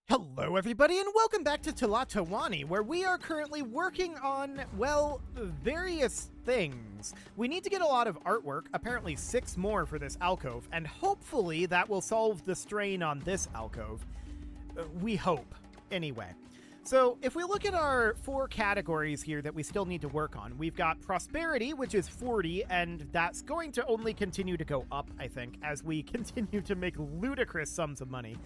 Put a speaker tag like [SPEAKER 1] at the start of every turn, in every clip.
[SPEAKER 1] Hello everybody and welcome back to Tlatoani, where we are currently working on, well, various things. We need to get a lot of artwork, apparently 6 more for this alcove, and hopefully that will solve the strain on this alcove. We hope, anyway. So if we look at our 4 categories here that we still need to work on, we've got prosperity, which is 40, and that's going to only continue to go up, I think, as we continue to make ludicrous sums of money.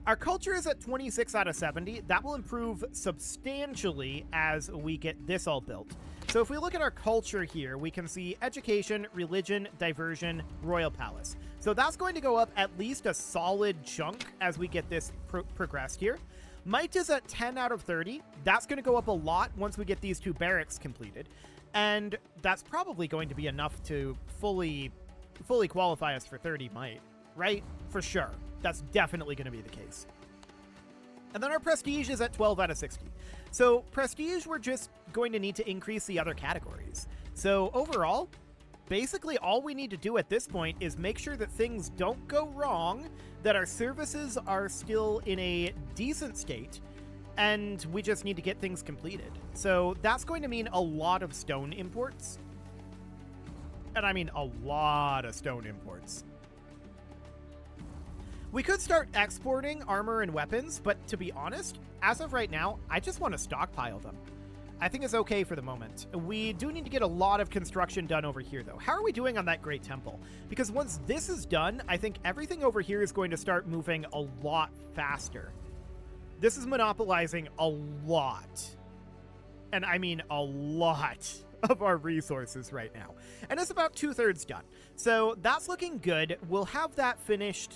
[SPEAKER 1] Our culture is at 26 out of 70. That will improve substantially as we get this all built. So if we look at our culture here, we can see education, religion, diversion, royal palace. So that's going to go up at least a solid chunk as we get this progressed here. Might is at 10 out of 30. That's going to go up a lot once we get these 2 barracks completed. And that's probably going to be enough to fully qualify us for 30 might, right? For sure. That's definitely going to be the case. And then our prestige is at 12 out of 60. So prestige, we're just going to need to increase the other categories. So overall, basically all we need to do at this point is make sure that things don't go wrong, that our services are still in a decent state, and we just need to get things completed. So that's going to mean a lot of stone imports. And I mean a lot of stone imports. We could start exporting armor and weapons, but to be honest, as of right now, I just want to stockpile them. I think it's okay for the moment. We do need to get a lot of construction done over here, though. How are we doing on that Great Temple? Because once this is done, I think everything over here is going to start moving a lot faster. This is monopolizing a lot. And I mean a lot of our resources right now. And it's about 2/3 done. So that's looking good. We'll have that finished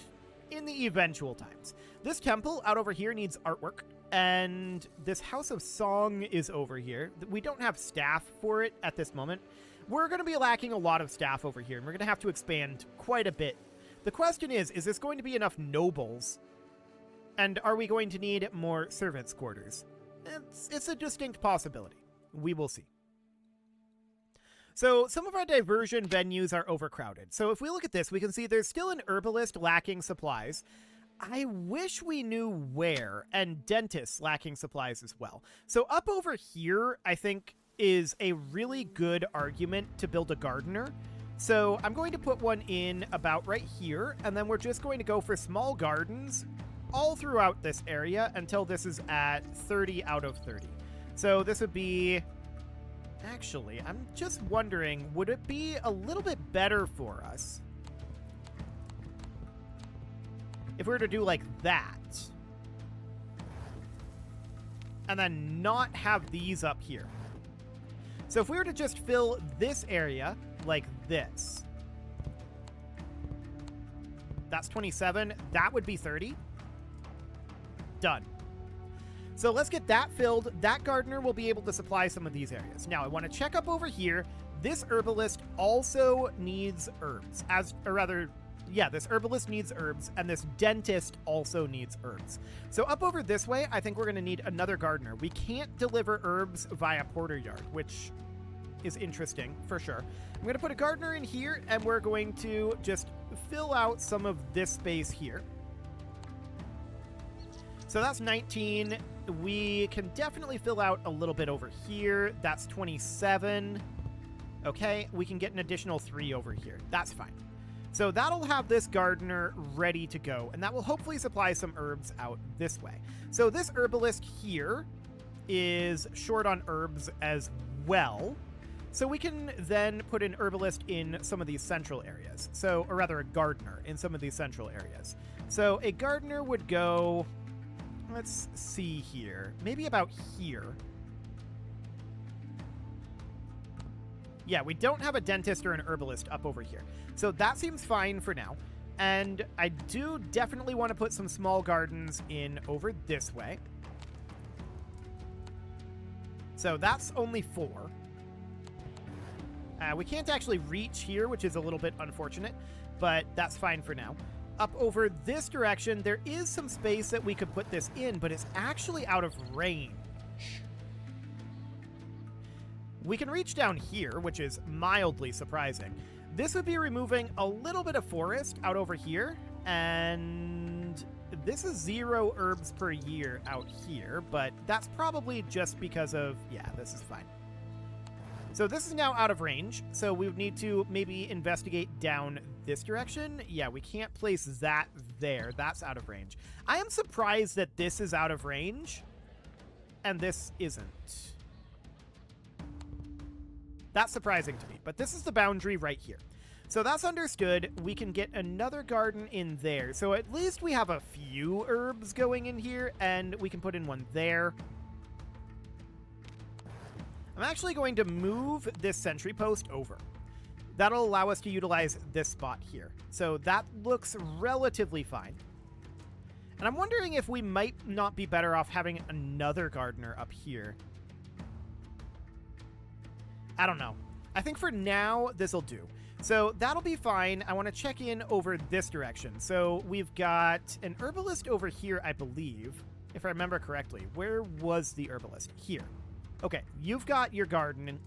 [SPEAKER 1] in the eventual times. This temple out over here needs artwork, and this House of Song is over here. We don't have staff for it at this moment. We're going to be lacking a lot of staff over here, and we're going to have to expand quite a bit. The question is this going to be enough nobles? And are we going to need more servants' quarters? It's a distinct possibility. We will see. So some of our diversion venues are overcrowded. So if we look at this, we can see there's still an herbalist lacking supplies. I wish we knew where, and dentists lacking supplies as well. So up over here, I think, is a really good argument to build a gardener. So I'm going to put one in about right here, and then we're just going to go for small gardens all throughout this area until this is at 30 out of 30. So this would be... Actually, I'm just wondering, would it be a little bit better for us if we were to do like that and then not have these up here? So if we were to just fill this area like this, that's 27, that would be 30. Done. So let's get that filled. That gardener will be able to supply some of these areas. Now, I want to check up over here. This herbalist also needs herbs. This herbalist needs herbs, and this dentist also needs herbs. So up over this way, I think we're going to need another gardener. We can't deliver herbs via Porter Yard, which is interesting for sure. I'm going to put a gardener in here, and we're going to just fill out some of this space here. So that's 19. We can definitely fill out a little bit over here. That's 27. Okay, we can get an additional 3 over here. That's fine. So that'll have this gardener ready to go, and that will hopefully supply some herbs out this way. So this herbalist here is short on herbs as well. So we can then put an herbalist in some of these central areas. So, or rather a gardener in some of these central areas. So a gardener would go... Let's see here. Maybe about here. Yeah, we don't have a dentist or an herbalist up over here. So that seems fine for now. And I do definitely want to put some small gardens in over this way. So that's only 4. We can't actually reach here, which is a little bit unfortunate, but that's fine for now. Up over this direction, there is some space that we could put this in, but it's actually out of range. We can reach down here, which is mildly surprising. This would be removing a little bit of forest out over here, and this is 0 herbs per year out here, but that's probably just because of, yeah, this is fine. So this is now out of range, so we would need to maybe investigate down this direction. Yeah, we can't place that there. That's out of range. I am surprised that this is out of range and this isn't. That's surprising to me, but this is the boundary right here. So that's understood. We can get another garden in there. So at least we have a few herbs going in here, and we can put in one there. I'm actually going to move this sentry post over. That'll allow us to utilize this spot here. So that looks relatively fine. And I'm wondering if we might not be better off having another gardener up here. I don't know. I think for now, this'll do. So that'll be fine. I want to check in over this direction. So we've got an herbalist over here, I believe, if I remember correctly. Where was the herbalist? Here. Okay, you've got your garden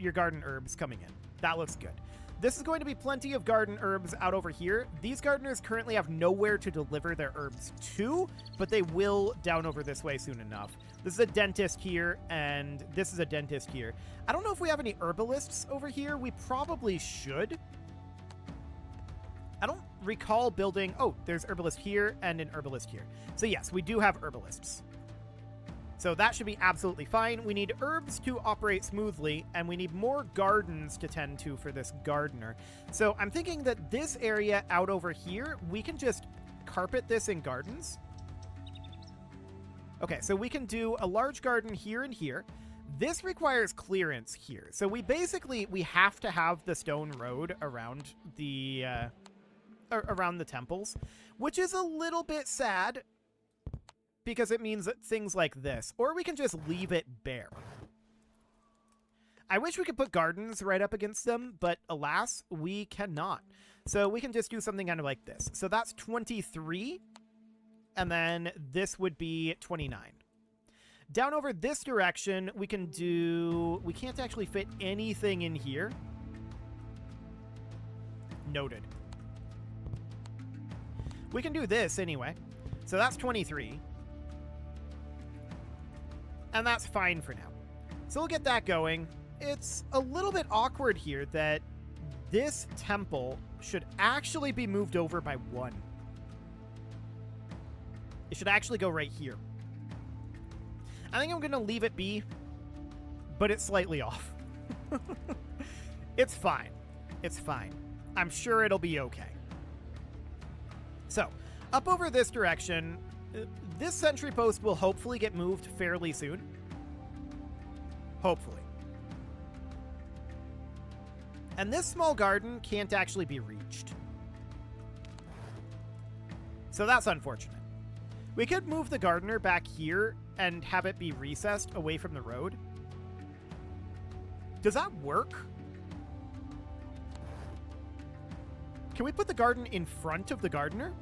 [SPEAKER 1] herbs coming in. That looks good. This is going to be plenty of garden herbs out over here. These gardeners currently have nowhere to deliver their herbs to, but they will down over this way soon enough. This is a dentist here, and this is a dentist here. I don't know if we have any herbalists over here. We probably should. I don't recall building... Oh, there's herbalist here and an herbalist here. So yes, we do have herbalists. So that should be absolutely fine. We need herbs to operate smoothly, and we need more gardens to tend to for this gardener. So I'm thinking that this area out over here, we can just carpet this in gardens. Okay, so we can do a large garden here and here. This requires clearance here. So we have to have the stone road around the temples, which is a little bit sad, because it means that things like this, or we can just leave it bare. I wish we could put gardens right up against them, but alas, we cannot. So we can just do something kind of like this. So that's 23, and then this would be 29. Down over this direction, we can do... We can't actually fit anything in here. Noted. We can do this anyway. So that's 23. And that's fine for now. So we'll get that going. It's a little bit awkward here that this temple should actually be moved over by 1. It should actually go right here. I think I'm going to leave it be, but it's slightly off. It's fine. It's fine. I'm sure it'll be okay. So, up over this direction... This sentry post will hopefully get moved fairly soon. Hopefully. And this small garden can't actually be reached. So that's unfortunate. We could move the gardener back here and have it be recessed away from the road. Does that work? Can we put the garden in front of the gardener?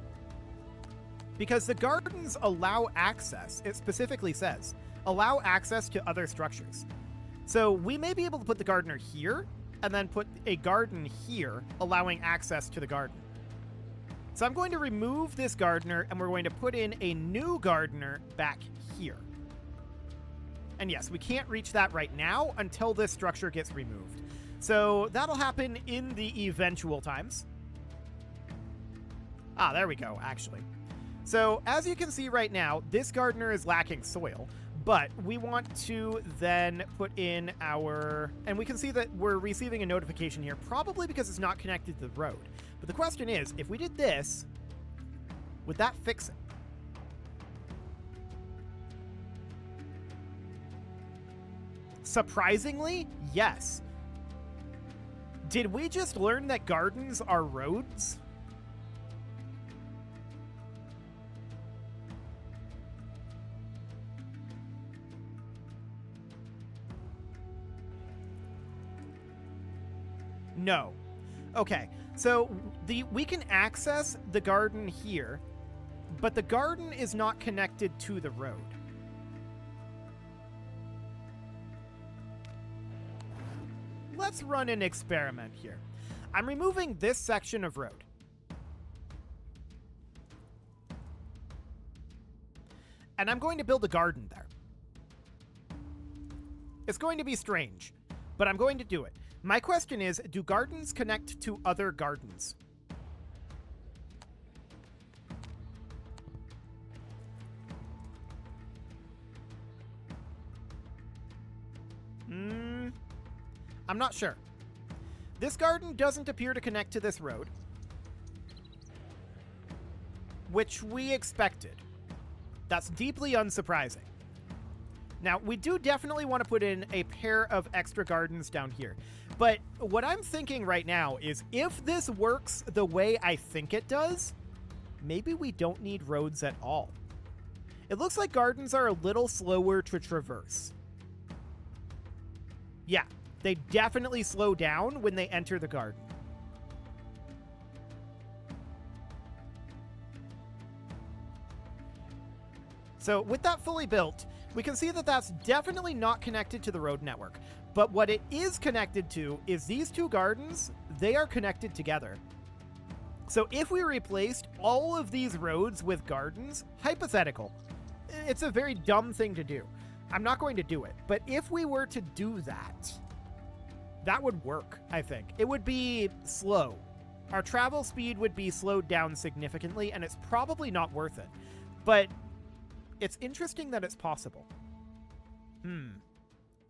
[SPEAKER 1] Because the gardens allow access, it specifically says, allow access to other structures. So we may be able to put the gardener here, and then put a garden here, allowing access to the garden. So I'm going to remove this gardener, and we're going to put in a new gardener back here. And yes, we can't reach that right now until this structure gets removed. So that'll happen in the eventual times. Ah, there we go, actually. So, as you can see right now, this gardener is lacking soil, but we want to then put in our... And we can see that we're receiving a notification here, probably because it's not connected to the road. But the question is, if we did this, would that fix it? Surprisingly, yes. Did we just learn that gardens are roads? No. Okay, so we can access the garden here, but the garden is not connected to the road. Let's run an experiment here. I'm removing this section of road. and I'm going to build a garden there. It's going to be strange, but I'm going to do it. My question is, do gardens connect to other gardens? I'm not sure. This garden doesn't appear to connect to this road, which we expected. That's deeply unsurprising. Now, we do definitely want to put in a pair of extra gardens down here. But what I'm thinking right now is if this works the way I think it does, maybe we don't need roads at all. It looks like gardens are a little slower to traverse. Yeah, they definitely slow down when they enter the garden. So with that fully built, we can see that that's definitely not connected to the road network. But what it is connected to is these two gardens. They are connected together. So if we replaced all of these roads with gardens, hypothetical, it's a very dumb thing to do. I'm not going to do it. But if we were to do that, that would work, I think. It would be slow. Our travel speed would be slowed down significantly, and it's probably not worth it. But it's interesting that it's possible.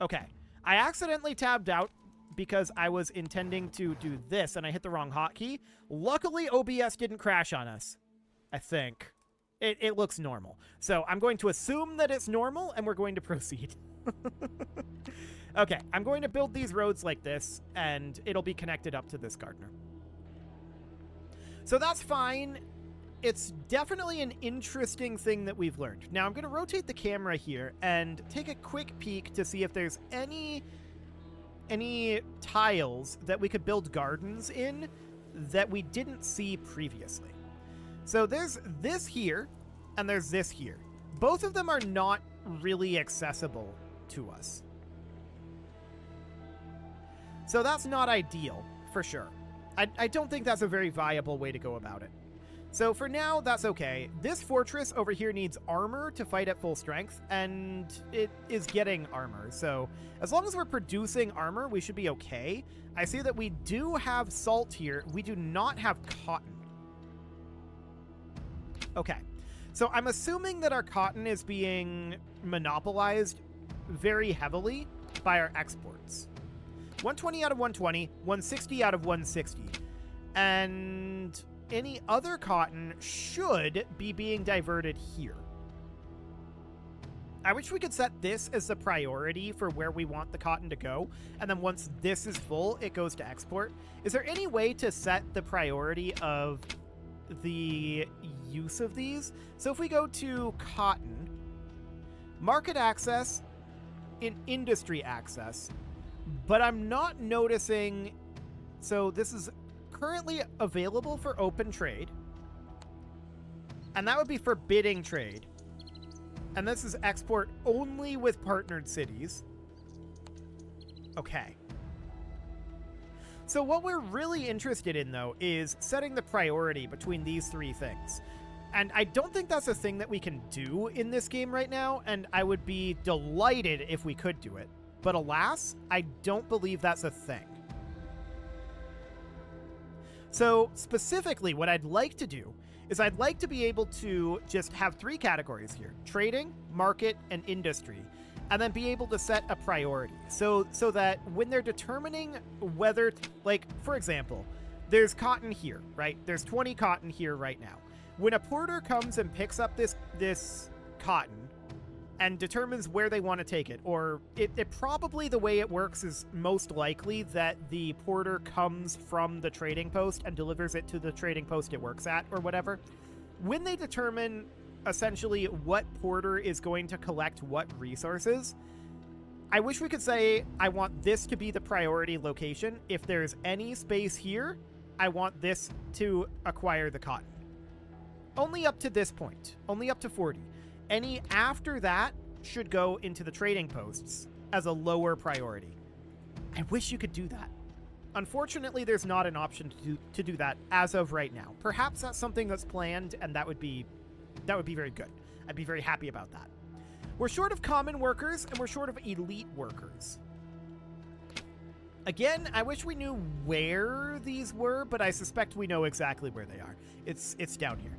[SPEAKER 1] Okay. I accidentally tabbed out because I was intending to do this, and I hit the wrong hotkey. Luckily, OBS didn't crash on us, I think. It looks normal. So I'm going to assume that it's normal, and we're going to proceed. Okay, I'm going to build these roads like this, and it'll be connected up to this gardener. So that's fine. It's definitely an interesting thing that we've learned. Now I'm going to rotate the camera here and take a quick peek to see if there's any tiles that we could build gardens in that we didn't see previously. So there's this here, and there's this here. Both of them are not really accessible to us. So that's not ideal, for sure. I don't think that's a very viable way to go about it. So for now, that's okay. This fortress over here needs armor to fight at full strength, and it is getting armor. So as long as we're producing armor, we should be okay. I see that we do have salt here. We do not have cotton. Okay. So I'm assuming that our cotton is being monopolized very heavily by our exports. 120 out of 120, 160 out of 160. And any other cotton should be being diverted here. I wish we could set this as the priority for where we want the cotton to go, and then once this is full, it goes to export. Is there any way to set the priority of the use of these? So if we go to cotton, market access, in industry access, but I'm not noticing, so this is currently available for open trade, and that would be for bidding trade, and this is export only with partnered cities. Okay. So what we're really interested in, though, is setting the priority between these three things. And I don't think that's a thing that we can do in this game right now, and I would be delighted if we could do it. But alas, I don't believe that's a thing. So specifically, what I'd like to do is I'd like to be able to just have three categories here: trading, market, and industry, and then be able to set a priority. So that when they're determining whether, like, for example, there's cotton here, right? There's 20 cotton here right now. When a porter comes and picks up this cotton and determines where they want to take it, or it probably, the way it works is most likely that the porter comes from the trading post and delivers it to the trading post it works at, or whatever. When they determine essentially what porter is going to collect what resources, I wish we could say, I want this to be the priority location. If there's any space here, I want this to acquire the cotton. Only up to this point, only up to 40. Any after that should go into the trading posts as a lower priority. I wish you could do that. Unfortunately, there's not an option to do that as of right now. Perhaps that's something that's planned, and that would be very good. I'd be very happy about that. We're short of common workers, and we're short of elite workers. Again, I wish we knew where these were, but I suspect we know exactly where they are. It's down here.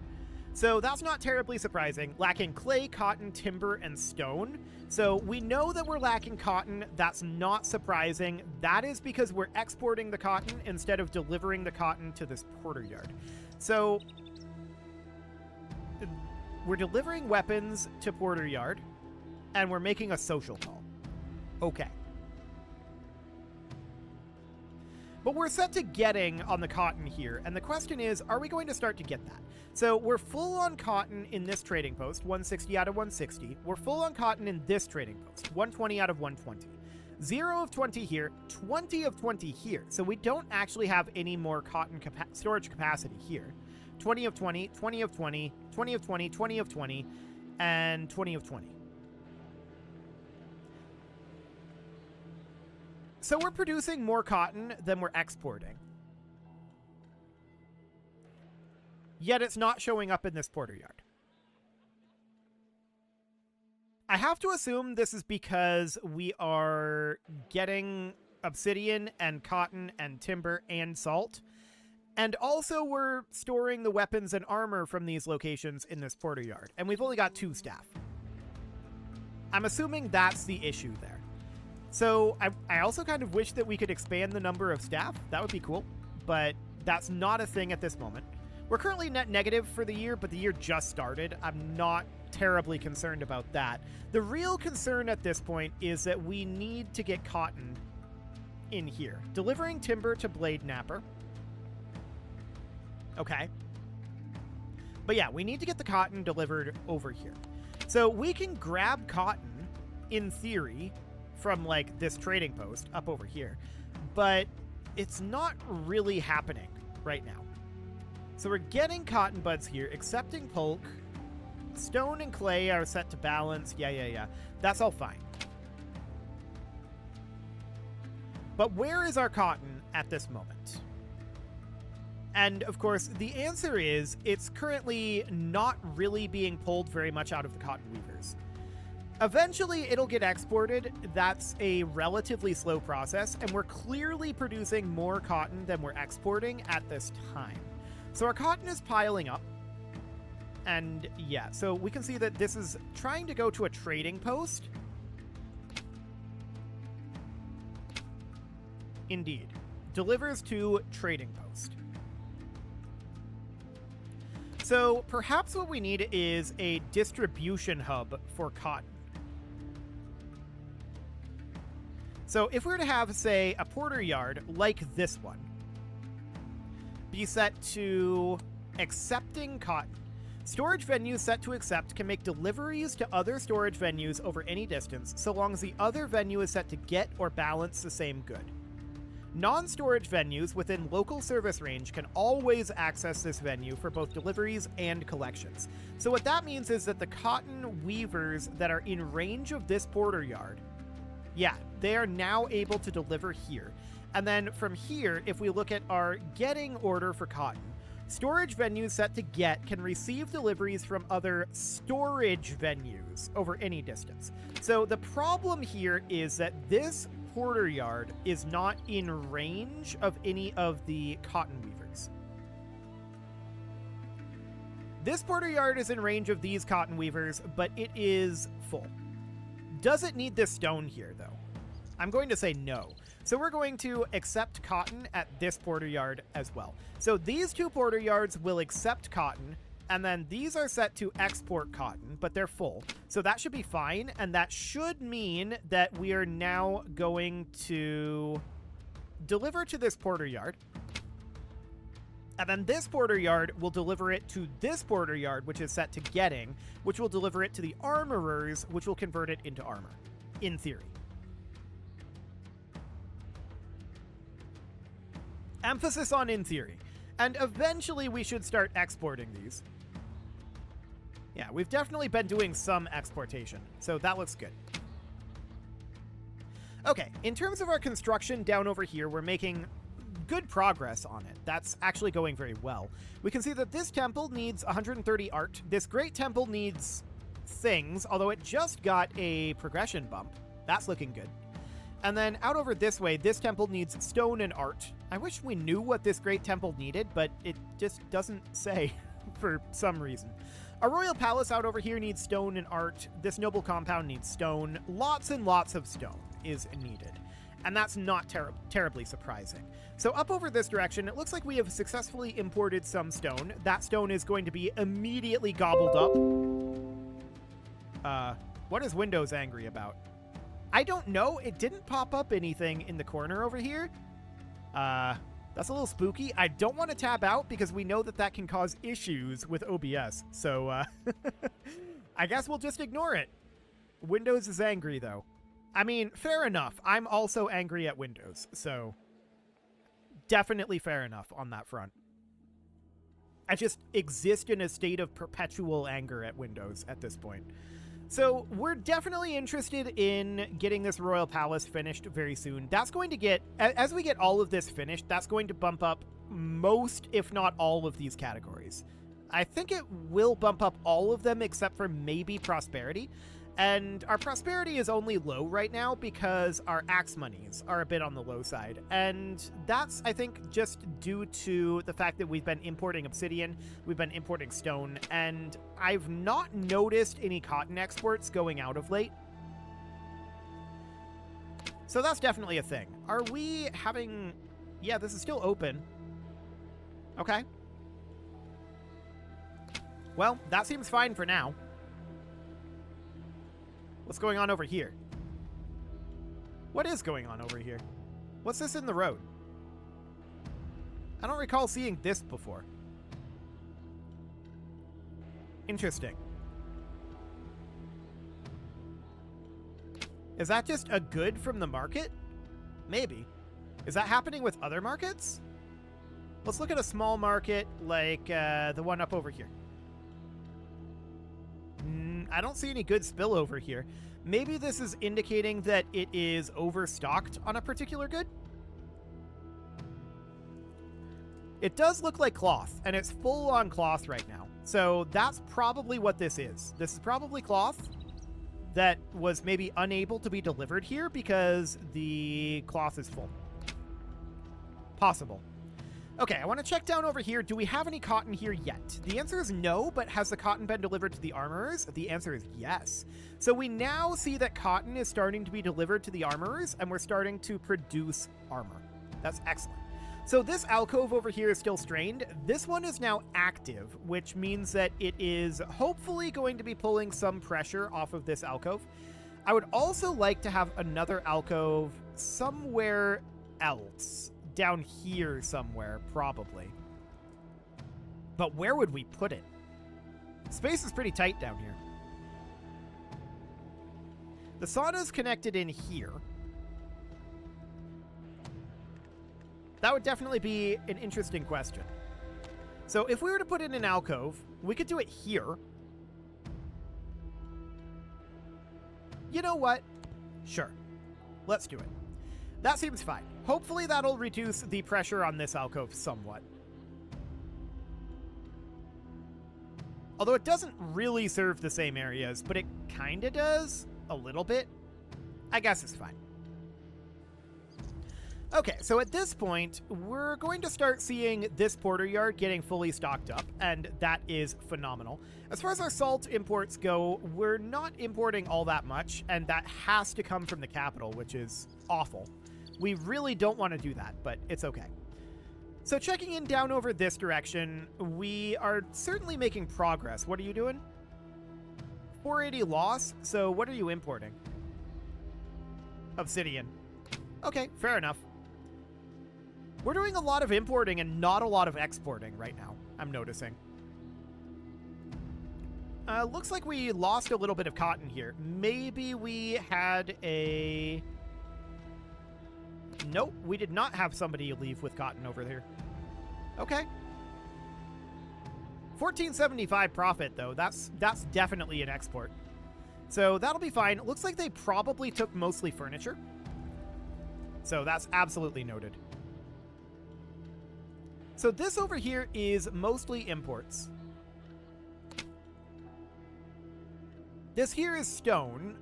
[SPEAKER 1] So that's not terribly surprising. Lacking clay, cotton, timber, and stone. So we know that we're lacking cotton. That's not surprising. That is because we're exporting the cotton instead of delivering the cotton to this porter yard. So we're delivering weapons to porter yard, and we're making a social call. Okay. But we're set to getting on the cotton here, and the question is, are we going to start to get that? So we're full on cotton in this trading post, 160 out of 160. We're full on cotton in this trading post, 120 out of 120. 0 of 20 here, 20 of 20 here. So we don't actually have any more cotton storage capacity here. 20 of 20, 20 of 20, 20 of 20, 20 of 20, and 20 of 20. So we're producing more cotton than we're exporting. Yet it's not showing up in this porter yard. I have to assume this is because we are getting obsidian and cotton and timber and salt. And also we're storing the weapons and armor from these locations in this porter yard. And we've only got 2 staff. I'm assuming that's the issue there. So I also kind of wish that we could expand the number of staff. That would be cool, but that's not a thing at this moment. We're currently net negative for the year, but the year just started. I'm not terribly concerned about that. The real concern at this point is that we need to get cotton in here. Delivering timber to Blade Napper. Okay. But yeah, we need to get the cotton delivered over here. So we can grab cotton, in theory, from like this trading post up over here, but it's not really happening right now. So we're getting cotton buds here, accepting pulp. Stone and clay are set to balance. Yeah. That's all fine. But where is our cotton at this moment? And of course, the answer is it's currently not really being pulled very much out of the cotton weavers. Eventually, it'll get exported. That's a relatively slow process, and we're clearly producing more cotton than we're exporting at this time. So our cotton is piling up. And yeah, so we can see that this is trying to go to a trading post. Indeed. Delivers to trading post. So perhaps what we need is a distribution hub for cotton. So if we were to have, say, a porter yard like this one, be set to accepting cotton. Storage venues set to accept can make deliveries to other storage venues over any distance, so long as the other venue is set to get or balance the same good. Non-storage venues within local service range can always access this venue for both deliveries and collections. So what that means is that the cotton weavers that are in range of this porter yard, yeah, they are now able to deliver here. And then from here, if we look at our getting order for cotton, storage venues set to get can receive deliveries from other storage venues over any distance. So the problem here is that this porter yard is not in range of any of the cotton weavers. This porter yard is in range of these cotton weavers, but it is full. Does it need this stone here, though? I'm going to say no. So we're going to accept cotton at this porter yard as well. So these 2 porter yards will accept cotton, and then these are set to export cotton, but they're full. So that should be fine, and that should mean that we are now going to deliver to this porter yard. And then this porter yard will deliver it to this porter yard, which is set to getting, which will deliver it to the armorers, which will convert it into armor, in theory. Emphasis on in theory. And eventually we should start exporting these. Yeah, we've definitely been doing some exportation, so that looks good. Okay, in terms of our construction down over here, we're making good progress on it. That's actually going very well. We can see that this temple needs 130 art. This great temple needs things, although it just got a progression bump. That's looking good. And then out over this way, this temple needs stone and art. I wish we knew what this great temple needed, but it just doesn't say for some reason. A royal palace out over here needs stone and art. This noble compound needs stone. Lots and lots of stone is needed. And that's not terribly surprising. So up over this direction, it looks like we have successfully imported some stone. That stone is going to be immediately gobbled up. What is Windows angry about? I don't know. It didn't pop up anything in the corner over here. That's a little spooky. I don't want to tab out because we know that can cause issues with OBS. So I guess we'll just ignore it. Windows is angry, though. I mean, fair enough. I'm also angry at Windows, so definitely fair enough on that front. I just exist in a state of perpetual anger at Windows at this point. So we're definitely interested in getting this Royal Palace finished very soon. That's going to get, as we get all of this finished, that's going to bump up most, if not all, of these categories. I think it will bump up all of them except for maybe prosperity. And our prosperity is only low right now because our axe monies are a bit on the low side. And that's, I think, just due to the fact that we've been importing obsidian, we've been importing stone, and I've not noticed any cotton exports going out of late. So that's definitely a thing. Are we having... Yeah, this is still open. Okay. Well, that seems fine for now. What's going on over here? What is going on over here? What's this in the road? I don't recall seeing this before. Interesting. Is that just a good from the market? Maybe. Is that happening with other markets? Let's look at a small market like the one up over here. I don't see any good spillover here. Maybe this is indicating that it is overstocked on a particular good. It does look like cloth, and it's full on cloth right now. So that's probably what this is. This is probably cloth that was maybe unable to be delivered here because the cloth is full. Possible. Okay, I want to check down over here. Do we have any cotton here yet? The answer is no, but has the cotton been delivered to the armorers? The answer is yes. So we now see that cotton is starting to be delivered to the armorers, and we're starting to produce armor. That's excellent. So this alcove over here is still strained. This one is now active, which means that it is hopefully going to be pulling some pressure off of this alcove. I would also like to have another alcove somewhere else. Down here somewhere, probably. But where would we put it? Space is pretty tight down here. The sauna's connected in here. That would definitely be an interesting question. So if we were to put in an alcove, we could do it here. You know what? Sure. Let's do it. That seems fine. Hopefully that'll reduce the pressure on this alcove somewhat. Although it doesn't really serve the same areas, but it kinda does a little bit. I guess it's fine. Okay, so at this point, we're going to start seeing this porter yard getting fully stocked up, and that is phenomenal. As far as our salt imports go, we're not importing all that much, and that has to come from the capital, which is awful. We really don't want to do that, but it's okay. So checking in down over this direction, we are certainly making progress. What are you doing? 480 loss, so what are you importing? Obsidian. Okay, fair enough. We're doing a lot of importing and not a lot of exporting right now, I'm noticing. Looks like we lost a little bit of cotton here. Maybe we had a... Nope, we did not have somebody leave with cotton over there. Okay. 1475 profit, though. That's definitely an export. So that'll be fine. It looks like they probably took mostly furniture. So that's absolutely noted. So this over here is mostly imports. This here is stone,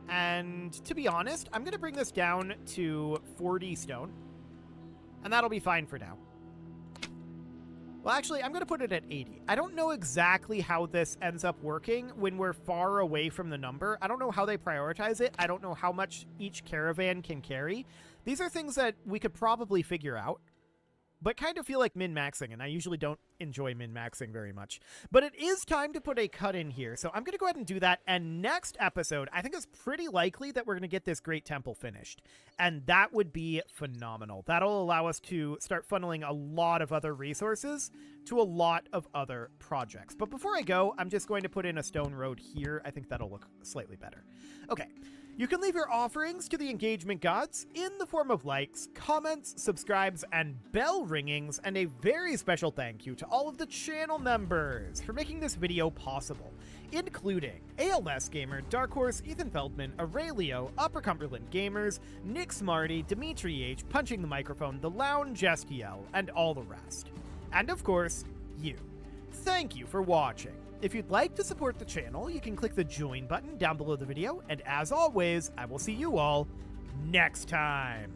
[SPEAKER 1] and to be honest, I'm going to bring this down to 40 stone, and that'll be fine for now. Well, actually, I'm going to put it at 80. I don't know exactly how this ends up working when we're far away from the number. I don't know how they prioritize it. I don't know how much each caravan can carry. These are things that we could probably figure out, but kind of feel like min-maxing, and I usually don't enjoy min-maxing very much. But it is time to put a cut in here, so I'm going to go ahead and do that, and next episode, I think it's pretty likely that we're going to get this Great Temple finished, and that would be phenomenal. That'll allow us to start funneling a lot of other resources to a lot of other projects. But before I go, I'm just going to put in a stone road here. I think that'll look slightly better. Okay. You can leave your offerings to the engagement gods in the form of likes, comments, subscribes, and bell ringings, and a very special thank you to all of the channel members for making this video possible, including ALS Gamer, Dark Horse, Ethan Feldman, Aurelio, Upper Cumberland Gamers, Nick Smarty, Dimitri H, Punching the Microphone, The Lounge STL, and all the rest. And of course, you. Thank you for watching. If you'd like to support the channel, you can click the join button down below the video, and as always, I will see you all next time.